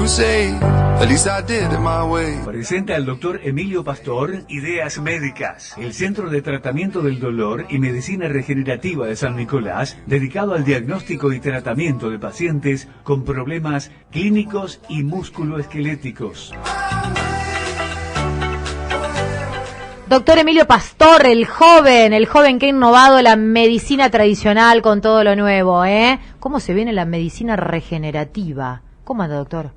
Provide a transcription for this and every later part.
say, at least I did it my way. Presenta al doctor Emilio Pastor Ideas Médicas, el Centro de Tratamiento del Dolor y Medicina Regenerativa de San Nicolás, dedicado al diagnóstico y tratamiento de pacientes con problemas clínicos y musculoesqueléticos. Doctor Emilio Pastor, el joven que ha innovado la medicina tradicional con todo lo nuevo, ¿eh? ¿Cómo se viene la medicina regenerativa? ¿Cómo anda, doctor?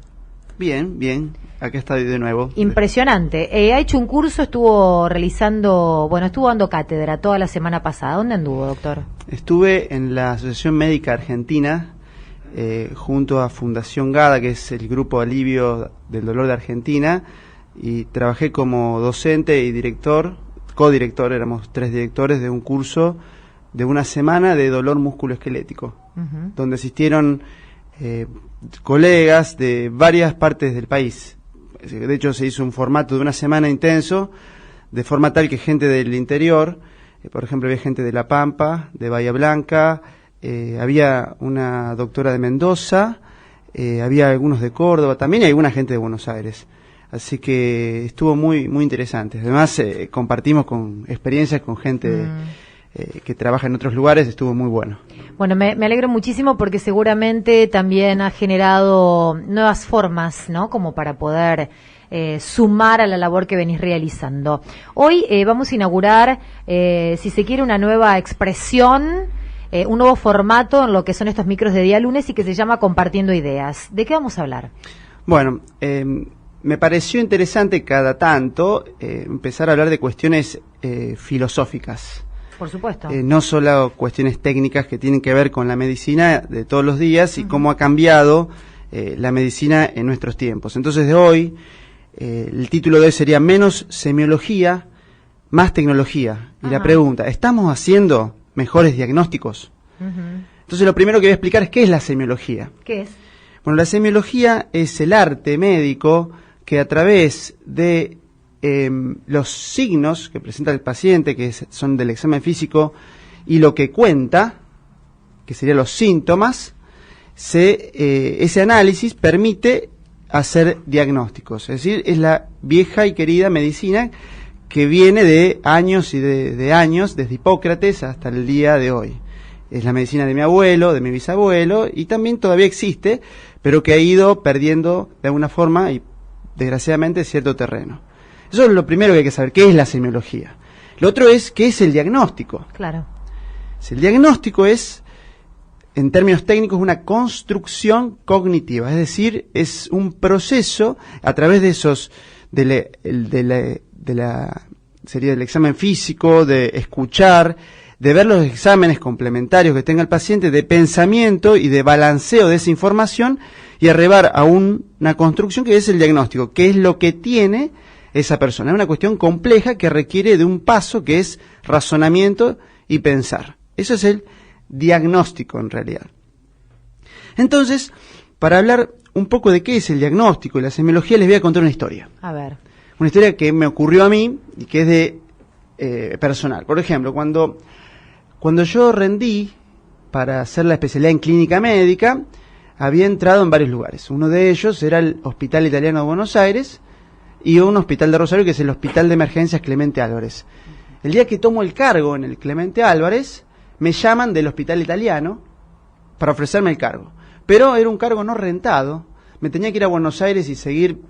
Bien, bien. Acá está de nuevo. Impresionante. Ha hecho un curso, estuvo dando cátedra toda la semana pasada. ¿Dónde anduvo, doctor? Estuve en la Asociación Médica Argentina, junto a Fundación GADA, que es el Grupo Alivio del Dolor de Argentina, y trabajé como docente y director, codirector, éramos 3 directores de un curso de una semana de dolor musculoesquelético, donde asistieron colegas de varias partes del país. De hecho, se hizo un formato de una semana intenso, de forma tal que gente del interior, por ejemplo, había gente de La Pampa, de Bahía Blanca, había una doctora de Mendoza, había algunos de Córdoba, también hay alguna gente de Buenos Aires. Así que estuvo muy muy interesante. Además, compartimos con experiencias con gente que trabaja en otros lugares, estuvo muy bueno. Bueno, me alegro muchísimo porque seguramente también ha generado nuevas formas, ¿no? Como para poder sumar a la labor que venís realizando. Hoy vamos a inaugurar, si se quiere, una nueva expresión, un nuevo formato en lo que son estos micros de día lunes y que se llama Compartiendo Ideas. ¿De qué vamos a hablar? Bueno, me pareció interesante cada tanto empezar a hablar de cuestiones filosóficas. Por supuesto. No solo cuestiones técnicas que tienen que ver con la medicina de todos los días y cómo ha cambiado la medicina en nuestros tiempos. Entonces, de hoy, el título de hoy sería Menos semiología, más tecnología. Y la pregunta, ¿estamos haciendo mejores diagnósticos? Entonces, lo primero que voy a explicar es qué es la semiología. ¿Qué es? Bueno, la semiología es el arte médico que a través de los signos que presenta el paciente, que son del examen físico, y lo que cuenta, que serían los síntomas, ese análisis permite hacer diagnósticos. Es decir, es la vieja y querida medicina que viene de años y de años, desde Hipócrates hasta el día de hoy. Es la medicina de mi abuelo, de mi bisabuelo, y también todavía existe, pero que ha ido perdiendo de alguna forma y desgraciadamente cierto terreno. Eso es lo primero que hay que saber, ¿qué es la semiología? Lo otro es, ¿qué es el diagnóstico? Claro. El diagnóstico es, en términos técnicos, una construcción cognitiva, es decir, es un proceso a través de esos, sería del examen físico, de escuchar, de ver los exámenes complementarios que tenga el paciente, de pensamiento y de balanceo de esa información y arribar a una construcción que es el diagnóstico, que es lo que tiene esa persona. Es una cuestión compleja que requiere de un paso que es razonamiento y pensar. Eso es el diagnóstico en realidad. Entonces, para hablar un poco de qué es el diagnóstico y la semiología, les voy a contar una historia. A ver. Una historia que me ocurrió a mí y que es de personal. Por ejemplo, cuando yo rendí para hacer la especialidad en clínica médica, había entrado en varios lugares. Uno de ellos era el Hospital Italiano de Buenos Aires y un hospital de Rosario, que es el Hospital de Emergencias Clemente Álvarez. El día que tomo el cargo en el Clemente Álvarez, me llaman del Hospital Italiano para ofrecerme el cargo. Pero era un cargo no rentado. Me tenía que ir a Buenos Aires y seguir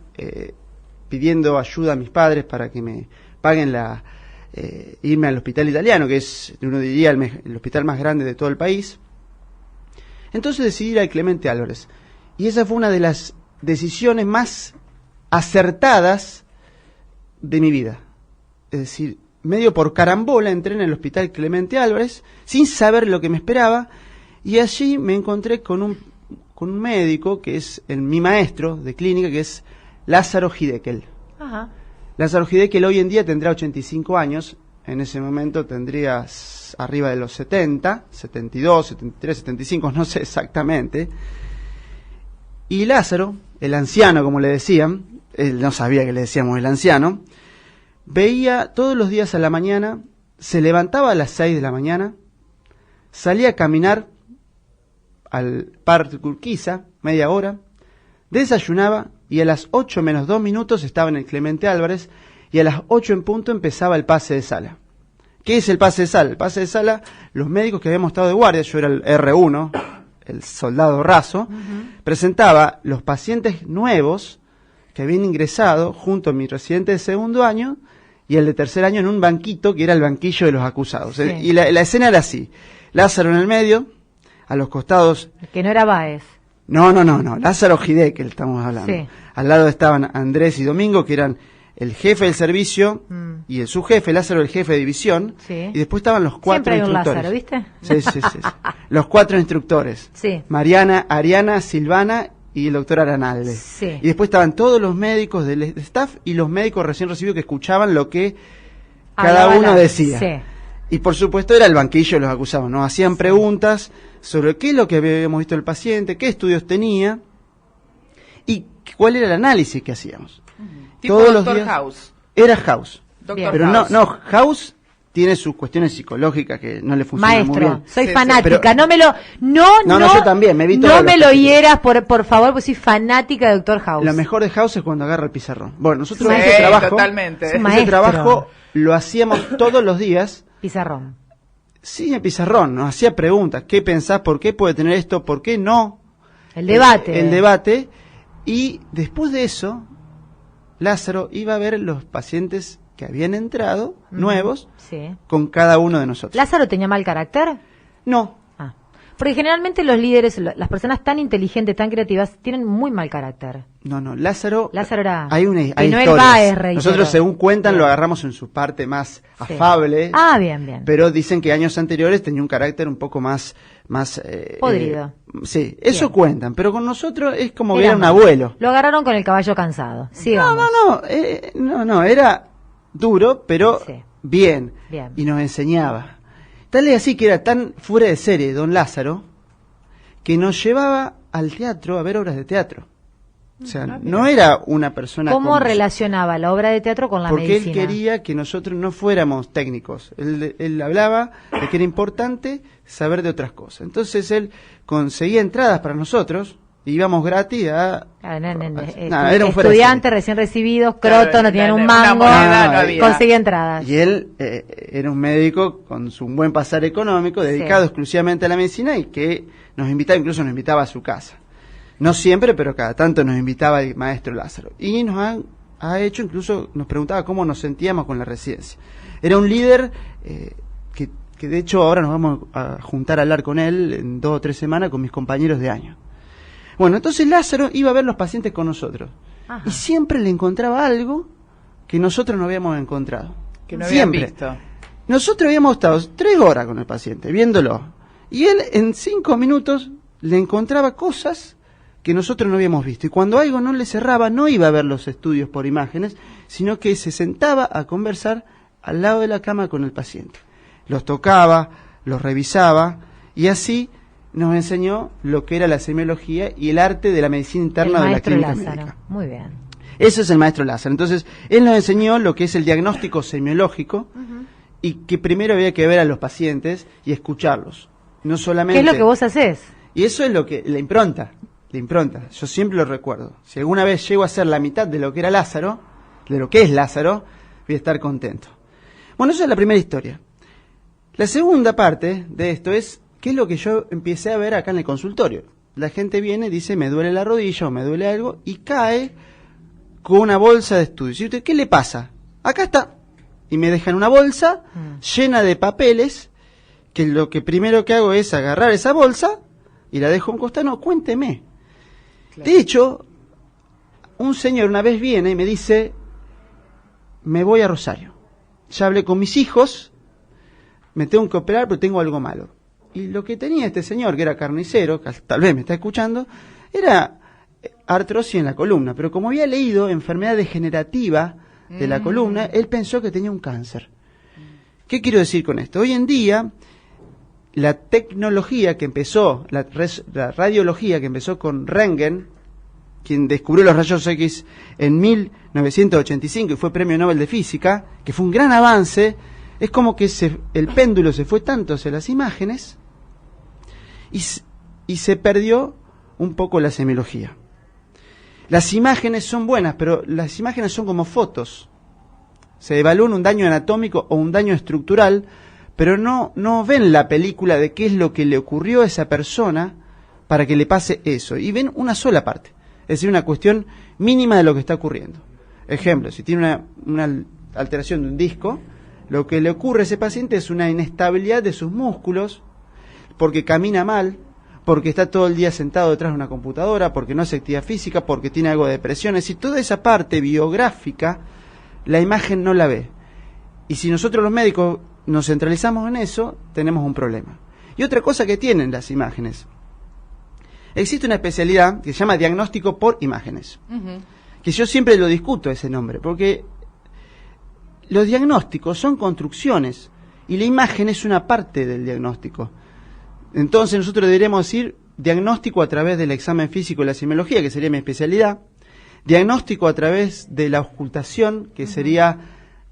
pidiendo ayuda a mis padres para que me paguen irme al Hospital Italiano, que es, uno diría, el hospital más grande de todo el país. Entonces decidí ir al Clemente Álvarez. Y esa fue una de las decisiones más acertadas de mi vida. Es decir, medio por carambola entré en el Hospital Clemente Álvarez sin saber lo que me esperaba, y allí me encontré con un médico que es mi maestro de clínica, que es Lázaro Hideckel. Lázaro Hideckel hoy en día tendrá 85 años, en ese momento tendría arriba de los 70, 72, 73, 75, no sé exactamente. Y Lázaro, el anciano como le decían, él no sabía que le decíamos el anciano, veía todos los días a la mañana, se levantaba a las 6 de la mañana, salía a caminar al Parque Urquiza, media hora, desayunaba y a las 8 menos 2 minutos estaba en el Clemente Álvarez y a las 8 en punto empezaba el pase de sala. ¿Qué es el pase de sala? El pase de sala, los médicos que habíamos estado de guardia, yo era el R1, el soldado raso, presentaba los pacientes nuevos que habían ingresado junto a mi residente de segundo año y el de tercer año en un banquito que era el banquillo de los acusados. Sí. Y la escena era así, Lázaro en el medio, a los costados... Que no era Báez. No, Lázaro Gidé, que estamos hablando. Sí. Al lado estaban Andrés y Domingo, que eran el jefe del servicio y el subjefe, Lázaro el jefe de división, Sí. y después estaban los 4 Siempre hay un instructores. Lázaro, ¿viste? Sí. Los 4 instructores. Sí. Mariana, Ariana, Silvana y el doctor Aranalde. Sí. Y después estaban todos los médicos del staff y los médicos recién recibidos que escuchaban lo que cada Hablaba uno decía. Sí. Y por supuesto era el banquillo de los acusados, ¿no? Hacían preguntas sobre qué es lo que habíamos visto del paciente, qué estudios tenía y cuál era el análisis que hacíamos. Tipo Todos los Doctor días House. era House. Doctor Pero House. no, House tiene sus cuestiones psicológicas que no le funcionan muy Maestro, bien. soy Sí, fanática, pero- no me lo... No, yo también, me vi todos no los me lo capítulos. hieras, por favor, pues soy fanática de Doctor House. Lo mejor de House es cuando agarra el pizarrón. Bueno, nosotros Sí, ese trabajo, totalmente. Es un ese maestro. trabajo lo hacíamos todos los días. Pizarrón. Sí, en pizarrón, nos hacía preguntas. ¿Qué pensás? ¿Por qué puede tener esto? ¿Por qué no? El debate. El debate. Y después de eso, Lázaro iba a ver los pacientes que habían entrado, nuevos, Sí. con cada uno de nosotros. ¿Lázaro tenía mal carácter? No, Ah. Porque generalmente los líderes, las personas tan inteligentes, tan creativas, tienen muy mal carácter. no, Lázaro Era... hay que no es historias. Báez, reitero. Nosotros, según cuentan, Bien. lo agarramos en su parte más Sí. afable. Ah, bien. Pero dicen que años anteriores tenía un carácter un poco más Podrido. Sí, eso Bien. cuentan, pero con nosotros es como que Era era un mal. abuelo. Lo agarraron con el caballo cansado. Sigamos. No, era duro, pero Sí. bien, Bien. y nos enseñaba. Tal es así que era tan fuera de serie don Lázaro, que nos llevaba al teatro a ver obras de teatro. O sea, no era una persona ¿Cómo común. relacionaba la obra de teatro con la Porque medicina? él quería que nosotros no fuéramos técnicos. Él hablaba de que era importante saber de otras cosas. Entonces él conseguía entradas para nosotros, y íbamos gratis a... Era un fuera de estudiante serie. recién recibidos, Claro, croto, no tenían un una mango, moneda no había. conseguía entradas. Y él era un médico con su buen pasar económico, dedicado Sí. exclusivamente a la medicina y que incluso nos invitaba a su casa. No siempre, pero cada tanto nos invitaba el maestro Lázaro. Y ha hecho, incluso nos preguntaba cómo nos sentíamos con la residencia. Era un líder que de hecho ahora nos vamos a juntar a hablar con él en 2 o 3 semanas con mis compañeros de año. Bueno, entonces Lázaro iba a ver los pacientes con nosotros. Ajá. Y siempre le encontraba algo que nosotros no habíamos encontrado. Que no habían Siempre. visto. Nosotros habíamos estado 3 horas con el paciente, viéndolo. Y él en 5 minutos le encontraba cosas que nosotros no habíamos visto. Y cuando algo no le cerraba, no iba a ver los estudios por imágenes, sino que se sentaba a conversar al lado de la cama con el paciente. Los tocaba, los revisaba, y así nos enseñó lo que era la semiología y el arte de la medicina interna El de la maestro clínica Lázaro. médica. Muy bien. Eso es el maestro Lázaro. Entonces, él nos enseñó lo que es el diagnóstico semiológico y que primero había que ver a los pacientes y escucharlos. No solamente... ¿Qué es lo que vos hacés? Y eso es lo que... La impronta. Yo siempre lo recuerdo. Si alguna vez llego a ser la mitad de lo que era Lázaro, de lo que es Lázaro, voy a estar contento. Bueno, esa es la primera historia. La segunda parte de esto es qué es lo que yo empecé a ver acá en el consultorio. La gente viene y dice, me duele la rodilla o me duele algo, y cae con una bolsa de estudios. Y usted, ¿qué le pasa? Acá está. Y me dejan una bolsa llena de papeles, que lo que primero que hago es agarrar esa bolsa y la dejo a un costado. No, cuénteme. De hecho, un señor una vez viene y me dice, me voy a Rosario. Ya hablé con mis hijos, me tengo que operar, pero tengo algo malo. Y lo que tenía este señor, que era carnicero, que tal vez me está escuchando, era artrosis en la columna. Pero como había leído enfermedad degenerativa de la columna, él pensó que tenía un cáncer. ¿Qué quiero decir con esto? Hoy en día, la tecnología que empezó, la radiología que empezó con Röntgen, quien descubrió los rayos X en 1985 y fue premio Nobel de Física, que fue un gran avance, es como que el péndulo se fue tanto hacia las imágenes y se perdió un poco la semiología. Las imágenes son buenas, pero las imágenes son como fotos. Se evalúan un daño anatómico o un daño estructural, pero no ven la película de qué es lo que le ocurrió a esa persona para que le pase eso. Y ven una sola parte, es decir, una cuestión mínima de lo que está ocurriendo. Ejemplo, si tiene una alteración de un disco, lo que le ocurre a ese paciente es una inestabilidad de sus músculos, porque camina mal, porque está todo el día sentado detrás de una computadora, porque no hace actividad física, porque tiene algo de depresión. Es decir, toda esa parte biográfica, la imagen no la ve. Y si nosotros los médicos nos centralizamos en eso, tenemos un problema. Y otra cosa que tienen las imágenes. Existe una especialidad que se llama diagnóstico por imágenes. Que yo siempre lo discuto ese nombre, porque los diagnósticos son construcciones y la imagen es una parte del diagnóstico. Entonces nosotros deberíamos decir diagnóstico a través del examen físico y la semiología, que sería mi especialidad, diagnóstico a través de la auscultación, que sería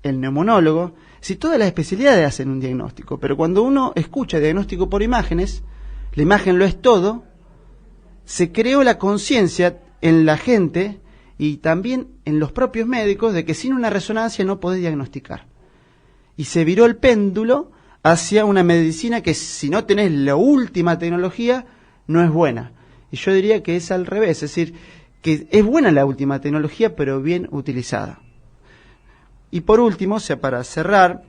el neumonólogo. Si todas las especialidades hacen un diagnóstico, pero cuando uno escucha diagnóstico por imágenes, la imagen lo es todo, se creó la conciencia en la gente y también en los propios médicos de que sin una resonancia no podés diagnosticar. Y se viró el péndulo hacia una medicina que si no tenés la última tecnología no es buena. Y yo diría que es al revés, es decir, que es buena la última tecnología pero bien utilizada. Y por último, o sea, para cerrar,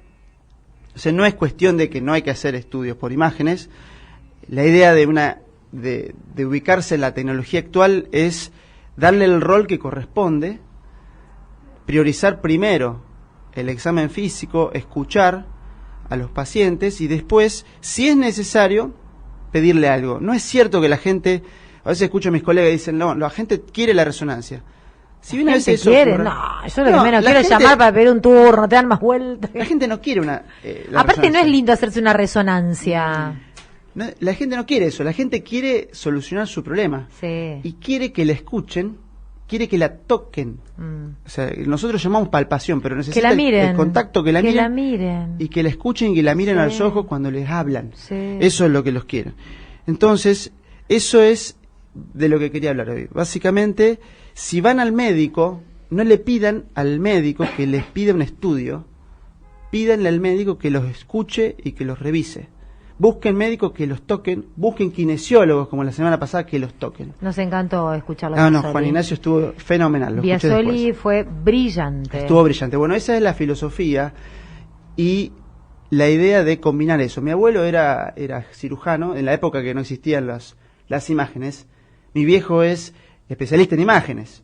o sea, no es cuestión de que no hay que hacer estudios por imágenes. La idea de ubicarse en la tecnología actual es darle el rol que corresponde, priorizar primero el examen físico, escuchar a los pacientes y después, si es necesario, pedirle algo. No es cierto que la gente, a veces escucho a mis colegas y dicen, no, la gente quiere la resonancia. Si bien a veces eso quiere, ocurre, no, yo lo que menos quiero es llamar para pedir un turno, te dan más vueltas. La gente no quiere una Aparte resonancia. no es lindo hacerse una resonancia. No, la gente no quiere eso, la gente quiere solucionar su problema. Sí. Y quiere que la escuchen, quiere que la toquen. O sea, nosotros llamamos palpación, pero necesita Que la miren. el contacto, que la miren. y que la escuchen y que la miren Sí. a los ojos cuando les hablan. Sí. Eso es lo que los quieren. Entonces, eso es de lo que quería hablar hoy. Básicamente, si van al médico, no le pidan al médico que les pida un estudio, pídanle al médico que los escuche y que los revise. Busquen médicos que los toquen, busquen kinesiólogos, como la semana pasada, que los toquen. Nos encantó escucharlo. No, Juan Ignacio estuvo fenomenal. Lo escuché Biasoli después. fue brillante. Estuvo brillante. Bueno, esa es la filosofía y la idea de combinar eso. Mi abuelo era cirujano, en la época que no existían las imágenes. Mi viejo es especialista en imágenes.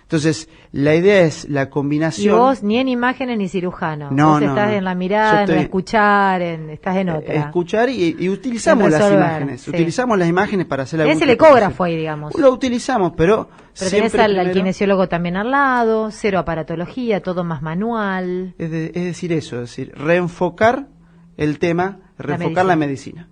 Entonces, la idea es la combinación. Y vos ni en imágenes ni cirujano. No, vos no, estás no. en la mirada, Yo en la estoy- escuchar, estás en otra. Escuchar y utilizamos En las resolver, imágenes. sí. Utilizamos las imágenes para hacer algún Es el tipo de ecógrafo cosa. ahí, digamos. Lo utilizamos, pero Pero siempre tenés al primero- kinesiólogo también al lado, cero aparatología, todo más manual. es decir eso, es decir, reenfocar el tema, reenfocar la medicina.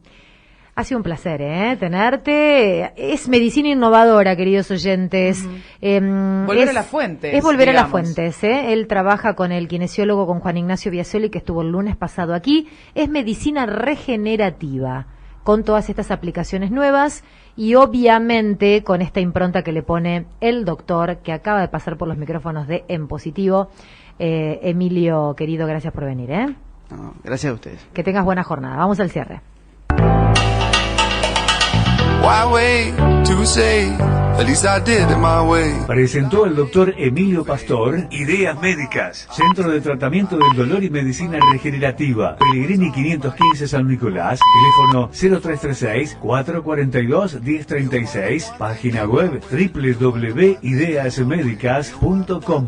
Ha sido un placer, tenerte. Es medicina innovadora, queridos oyentes. Volver a las fuentes, Es volver a las digamos. fuentes, Él trabaja con el kinesiólogo, con Juan Ignacio Biasoli, que estuvo el lunes pasado aquí. Es medicina regenerativa, con todas estas aplicaciones nuevas y obviamente con esta impronta que le pone el doctor, que acaba de pasar por los micrófonos de En Positivo. Emilio, querido, gracias por venir, No, gracias a ustedes. Que tengas buena jornada. Vamos al cierre. Why wait to say? At least I did it my way. Presentó el doctor Emilio Pastor Ideas Médicas, Centro de Tratamiento del Dolor y Medicina Regenerativa, Pellegrini 515 San Nicolás, teléfono 0336-442-1036, página web www.ideasmedicas.com.